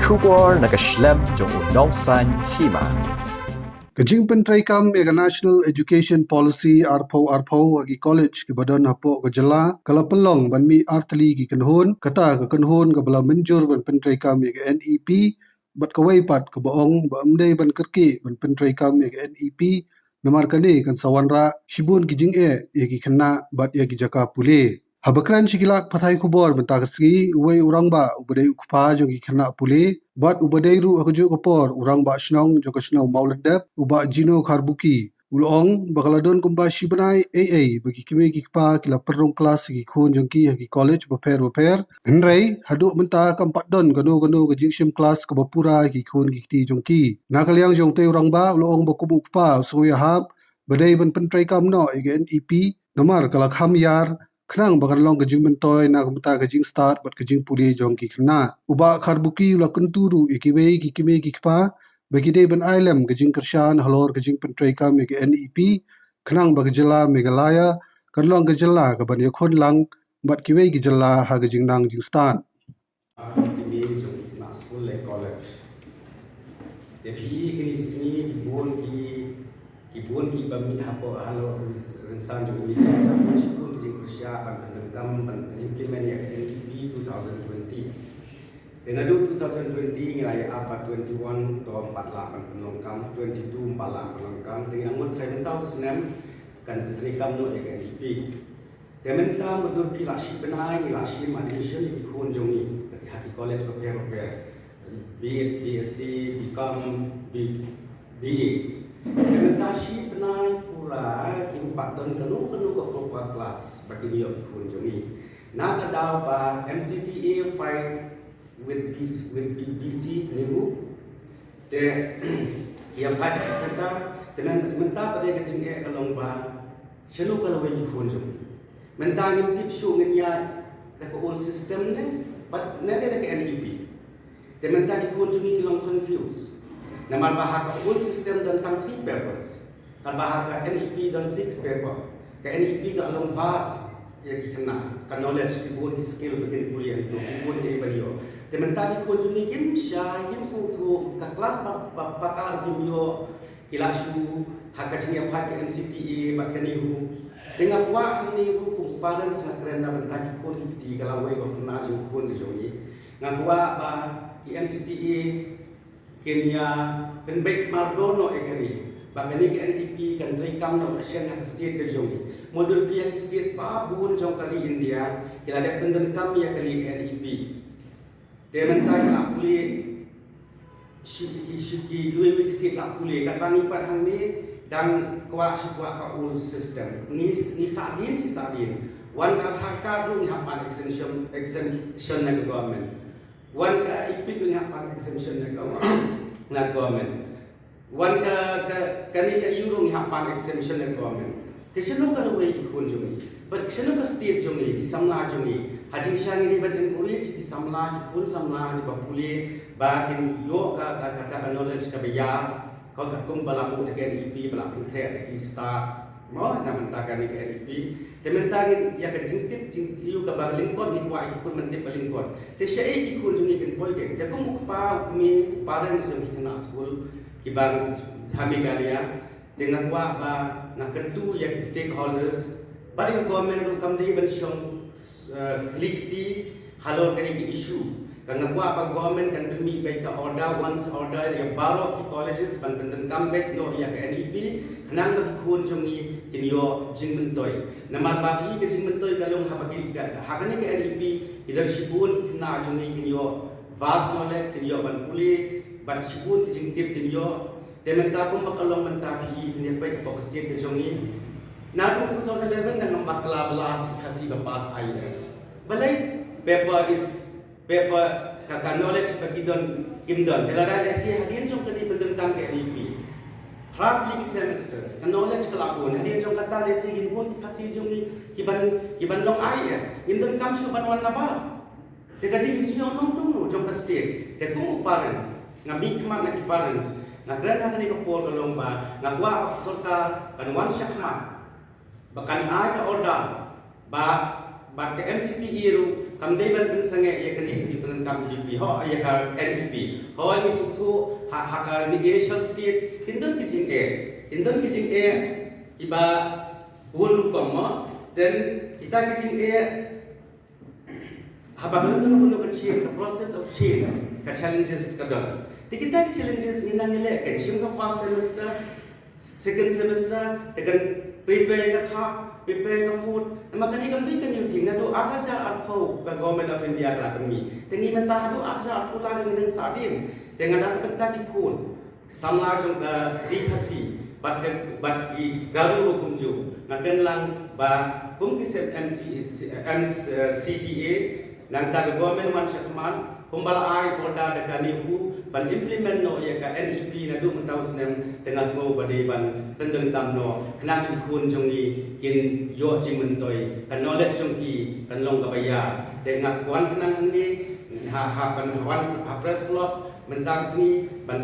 Shubor nakashlem jong unongsan hima. Kajing pentrai kam ega National Education Policy arpo agi college ki badan hapo ke jela kala pelong ban mi artli ki kenhon kata ke kenhon ke bala menjur ban pentrai kam ega NEP bat kawai pat ke baong ba amdai ban kerki ban pentrai kam ega NEP namar kane kan sawanra shibun ki jing egi kena bat egi jaka pule habakran shikilak pathai kubor benta kasgi uwai urang ba ubadai ukpa jogi kena pule bat ubadai ru akaju kapor urang ba shnong jo kashnau mauladap uba jino karbuki ulong bakaladon kumba shibanai AA bagi kime ki kpa kila perong kelas ki khon jongki ki college baper enrei haduk benta kampat don gano ke jingshim kelas ke bapura ki khon ki ti jongki nakaliang jongte urang ba ulong bakubu kpa soya hab badai ban pentrai kam no ega NEP namar kalak ham yar Kenang bakan long kejing mentoy na kumta kejing start bat kejing puli jong ki kena. Uba karbuki ula kenturu ikimei kikimei kikpa bagi day ban ailem kejing kershan halor kejing pentrai kam ege NEP kenang bagi jela Meghalaya kan long kejela kaban yakon lang bat kiwei kejela ha kejing nang jing start. Ini jom nak school le college. Tapi kini sini kibun ki bami hapo halo rensan jom ini school jing Malaysia akan kam implement ya NEP 2020. Dengan 2020 nilai apa 21 to 48 penongkam 22 48 penongkam dengan mut implementau senam kan terikam no ya NEP. Tementam betul pilasi benai pilasi admission di khon jongi bagi hati college pakai BSc BCom BE. Tementasi benai pula kimpak don kenu ke proper kelas bagi dia di khon jongi. Nak kadau ba MCTA fight with BBC minggu. Te ia fight kita dengan mentah pada kecing kalong ba selu kalau bagi khon jongi. Mentangin tipsu ngenya the old system ne but nade ke NEP te mentang kunjungi kilong confuse naman bahag old system dan tang 3 papers kan bahag NEP dan 6 paper ke NEP ka along vast ya kena ka knowledge tibun skill begin kuliah no tibun ya baliyo te mentang kunjungi kim sya kim sutu ka kelas pakar kim yo kilasu hakajnya pakai MCPA bakanihu dengan wah ni hukum padan sangat keren dan bentang ikon kita kalau wei kau pernah jumpa di sini. Ngakua ba ki MCTA Kenya penbaik Mardono ekani. Bagani ke NEP kan rekam no Asian hat state ke sini. Modul pihak state pa bun jong kali India kita ada pendan kami ya kali NEP. Dementai nak pulih syuki dua state nak pulih kat bangi pat hang ni dan kuat ka ul system ni sadin si sadin wan ka hakka lu hapan exemption na government wan ka ipik lu hapan exemption na government wan ka kani ka euro hapan exemption na government te sino ka way ikon jumi but sino ka state jumi di samla jumi hajing syang ini bat encourage di samla pun samla di bapuli ba ken yo ka kata knowledge ka biya kau tak kumpalamu dengan NEP pelapun kaya di start mau nak mentakan dengan NEP tementangin ya kan jingtip iu ka bang lingkon di kuat ikut mentip lingkon te syai ikut jungi kan boy ke te kum pa mi parents yang kena school ki bang kami galia dengan kuat ba nak kentu ya stakeholders bari government ru kam dei ban syong klik ti halor kani ki issue karena gua apa government kan demi baik ke order yang baru di colleges ban benten comeback no ya ke NEP kenang bagi kun jongi kinyo jingmentoy namar bagi ke jingmentoy kalong habagi hakani ke NEP idar sibun kena jongi kinyo vast knowledge kinyo ban puli ban sibun ke jingtip kinyo tementa kum bakalong mentapi kinyo baik fokus ke jongi na 2011 nang bakla belas kasi bapas IS balai paper kakak knowledge bagi don kimdon kalau ada si hadian jom kini bentang ke NEP traveling semesters knowledge kelakon hadian jom kata ada si himpun kasih jom ni kiban long IS indon kam syuban warna ba dekaji kijino nong tunggu jom ke state tekung parents ngabi kemak nak parents nak kena kini kapol kalong ba ngagwa sorka kanuan syakha bahkan ada order ba ke MCT iru kamdai ban bin sange ya kani di penan kam UP ho ya ka NEP ho ni suku ha ni initial state hindon kijing e iba bulu koma then kita kijing habang nang change the process of change ka challenges ka dam kita ki challenges minang ile ka sim ka first semester second semester tekan prepare ka food nama kani kan bikan you thing na do aja atho ka government of India la kami tengi menta do aja pula dengan sadin dengan data penta ki khun samla jong ka rikasi bat i garu kumju nakan lang ba kum ki MCTA nang ta government man chakman kumbala ai koda de kanihu ban implement no ya ka NEP na du mentau senem tengah semua bade ban tentang tam no kena ki khun jongi kin yo jing mentoi kan knowledge jongki kan long ka baya de ngak kwan kenang ni ban wan press club mentang sini ban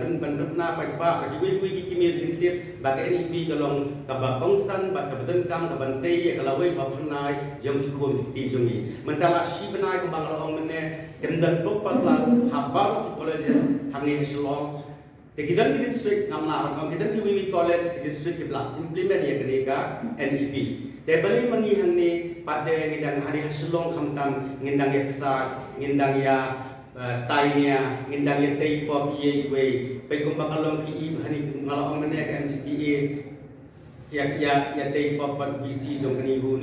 na pai pa ki wi ki kimir intip ba ka NEP kalong ka ba kongsan ba ka beton kam ka ban tei ya kalawai ba phnai jong ki khun ti jongi mentala shi benai ko bang ong mene kendan proper class habaro colleges hangi echelon the gidan district namla ong gidan ki college district ki block implement ya kenika NEP te bali mangi hangi pada gidan hari echelon khamtam ngindang eksa ngindang ya tainya ngindang ya teipop ye we pe kumbakalong ki hani ngalong mene ka MCTA ya teipop pat BC jong nihu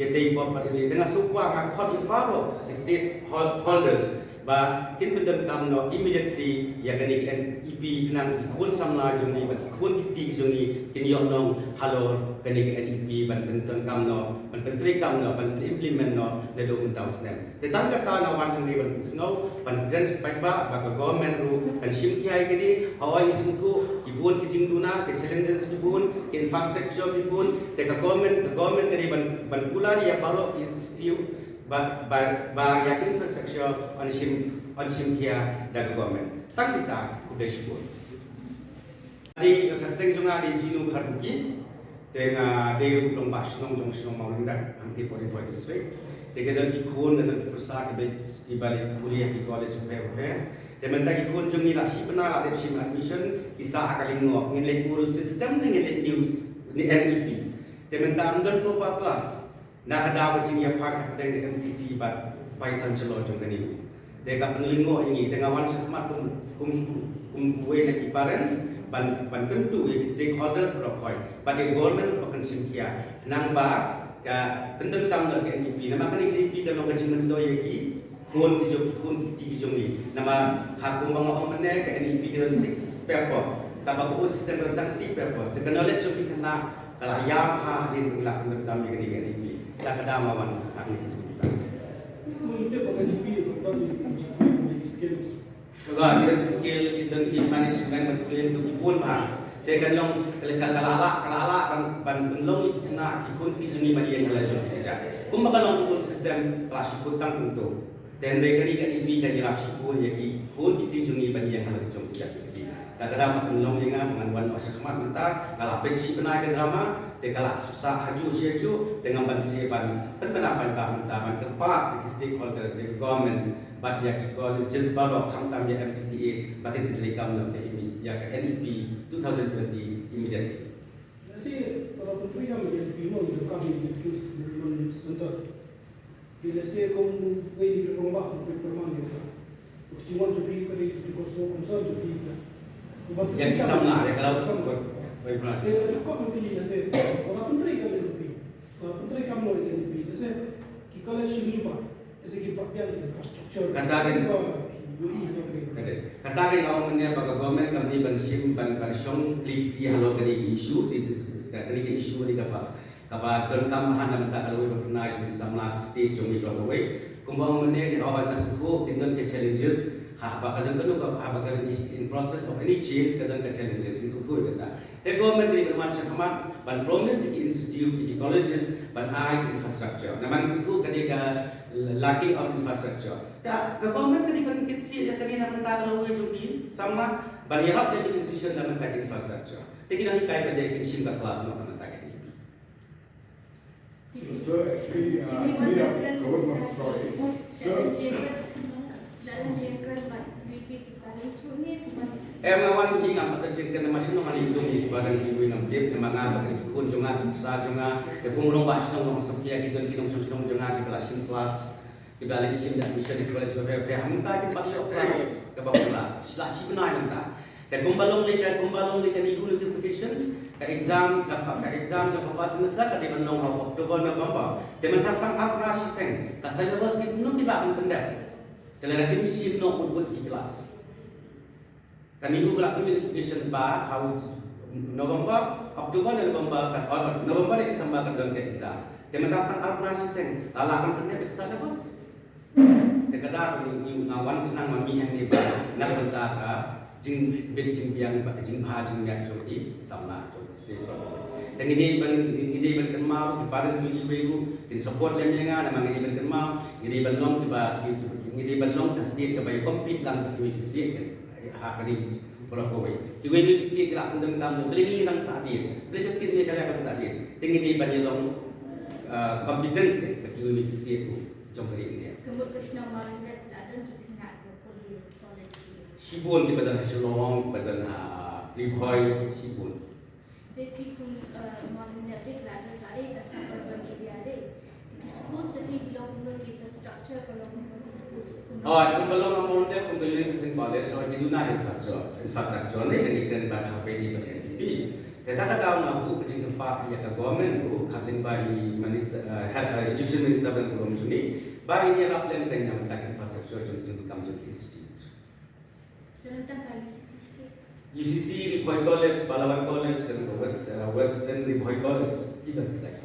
ya teipop pat ini tengah sukwa ngak khot iparo state holders ba kin betul kam no immediately ya kani NEP kenang ikun samla jong ni ba ikun kiti jong ni kin yo nong halo kani NEP ban betul kam no ban pentri kam no ban implement no le do untau snem tetan kata no wan hang ni ban snow ban dan pai ba ka government ru kan sim kiai kini hawai isungku ibun kijing duna ke challenges ibun ke infrastructure ibun te ka government kani ban pula ya paro institute ba ya infrastructure on sim kia da government tak kita kudai syukur di kateng jonga di jinu khaduki tenga de long bas nong jong song mau ndak anti pori district te kedal ki khun dan ki prasad be ibalik kuliah ki college pe de menta ki khun jongi la si bena la de sim admission kisah akalingo ngile guru system ngile news ni NEP de menta amdan pro pa class nak ada bacing ya pak dengan MTC bat paisan celo jong kani deka penlingo ini dengan wan sakmat kum we na parents ban kentu ya stakeholders berapoi but the government bukan simkia nang ba ka penten kam na NEP nama kani NEP kan lo kajing mendo ya ki kun ti jong ni nama hakum bang ong mene ka NEP kan 6 paper tabak ko sistem rentang 3 paper sekenale jong kena kala ya ha din la penten kam ya NEP tak ada mawan ahli sekitar. Mungkin bukan di skills. Kalau dia skill kita management berkuliah untuk ipun mah. Dia kan long kalala ban long itu kena ikut kijungi bagi yang lain kerja. Kum bakal long sistem kelas kutang untuk. Dan mereka ni kan ibi kan jelap syukur ya ki kun kijungi bagi yang lain kerja. Tak ada makan long yang mengan wan wasakmat mentah kalau pensi kena ke drama tekala susah haju siaju dengan bansi ban penerapan pemerintahan keempat stakeholders governments but ya colleges baru khamtam ya MCTA batin telecom no ini ya NEP 2020 immediately. Jadi kalau menteri yang menjadi pimon itu kami diskusi dengan center. Bila saya kamu ini rumah untuk permanen itu, cuma jadi kali itu kosong konsol jadi. Yang kisah lah ya kalau baik benar. Cukup mungkin ya saya. Kalau menteri kan lebih, kalau menteri kamu lebih, saya kita sini pak, saya kita yang infrastruktur. Katakan orang menanya baga government kami bansim ban song klik di halo kali isu this is kali isu ni kapa don kam hanam tak kalau berkenaan dengan samla state jom di Broadway kumbang menanya awal kasku kita ke challenges bakal bakal in process of any change kadang ke challenges is ukur kata the government ni bermacam macam ban promise institute di colleges ban infrastructure nama itu ketika lacking of infrastructure the government kini ban kiti ya kini nak mentah kalau we sama ban yarap dan institution nak mentah infrastructure tapi nak kai pada kinsin ke kelas nak mentah ini Sir, actually, we have covered one story. Sir, Everyone being up at the chicken machine on the doing it, but I'm doing a dip, the Magna, Kunjunga, Sajunga, the Pumuro Bashno, Sophia, Giton, Junga, Classing class, the balancing that we should college of every Hamta, but your class, the Babula, slash Ibnanta. The Gumbalong Lake and equal notifications, the exam of first semester, they don't know how to go November. The Mentasang Abrash thing, the syllabus give no development in that. The Latin ship no good class. Kan ibu berlaku notifications ba how November, Oktober dan November, November dan Desember kan dalam exam. Tementasang arprasi ten, lalakan kerja besar bos. Tekadar ni ngawan tenang mami yang ni ba, nak bentara, jing benjing biang ba jing ha jing yak joki sama joki state. Dan ini ban kenmal di parents ni ibu, di support lem yang ada, mangi ban kenmal, ini ban long tiba, ini ban long ke state ke bayi complete lang ke state kan. Hakari pula kowe. Kiwe ni state kelak undang kamu. Beli ni nang sadir. Beli state ni kalau apa sadir. Tinggi ni banyak long competence ke kiwe ni state tu. Jom beri dia. Kemudian kesana malam dia ada di tengah poli college. Sibun di badan Shillong, badan Libhoy, Sibun. Tapi pun malam dia ada tak suburban area dia. Di school city belum infrastructure kalau Oh, kung balong ang monte kung galing kasing college, so hindi na infrastructure na ikan ba kapay di ba NTP. Kaya tatagaw nga po kasi tempat ya ka government ko kaling ba minister education minister ng province ni ba ini rap lang din ng tag infrastructure yung kam yung institute. Tentang UCC. UCC Ripoy College, Palawan College kan Western Ripoy College. Kita like